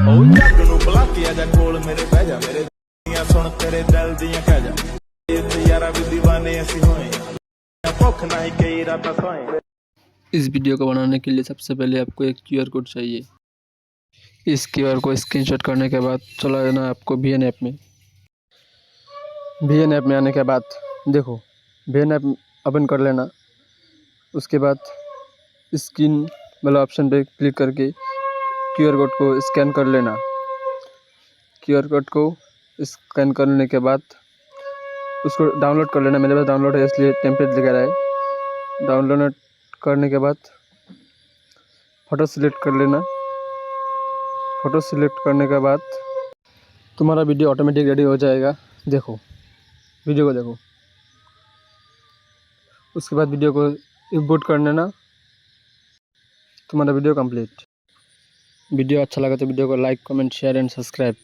ਉਹ ਜੱਗ ਨੂੰ ਬੁਲਾ ਕੇ ਆ ਜਾ ਕੋਲ ਮੇਰੇ ਬਹਿ ਜਾ ਮੇਰੇ ਦੀਆਂ ਸੁਣ ਤੇਰੇ ਦਿਲ ਦੀਆਂ ਕਹਿ ਜਾ ਇਹ ਯਾਰਾ ਵੀ दीवाने ਅਸੀਂ ਹੋਏ ਭੁੱਖ ਨਹੀਂ ਕਈ ਰਾਤਾਂ ਸੋਏ। इस वीडियो को बनाने के लिए सबसे पहले आपको एक QR कोड चाहिए। इस QR को स्क्रीनशॉट करने के बाद चला जाना है आपको VN ऐप में। VN ऐप में आने के बाद देखो VN ऐप ओपन कर लेना। उसके बाद स्क्रीन वाला ऑप्शन पे क्लिक करके QR कोड को स्कैन कर लेना। QR कोड को स्कैन करने के बाद उसको डाउनलोड कर लेना। मेरे पास डाउनलोड है इसलिए टेम्पलेट दिखा रहा है। डाउनलोड करने के बाद फ़ोटो सिलेक्ट कर लेना। फ़ोटो सिलेक्ट करने के बाद तुम्हारा वीडियो ऑटोमेटिक रेडी हो जाएगा। देखो वीडियो को देखो। उसके बाद वीडियो को इंपोर्ट कर लेना। तुम्हारा वीडियो कंप्लीट। वीडियो अच्छा लगा तो वीडियो को like comment share and subscribe.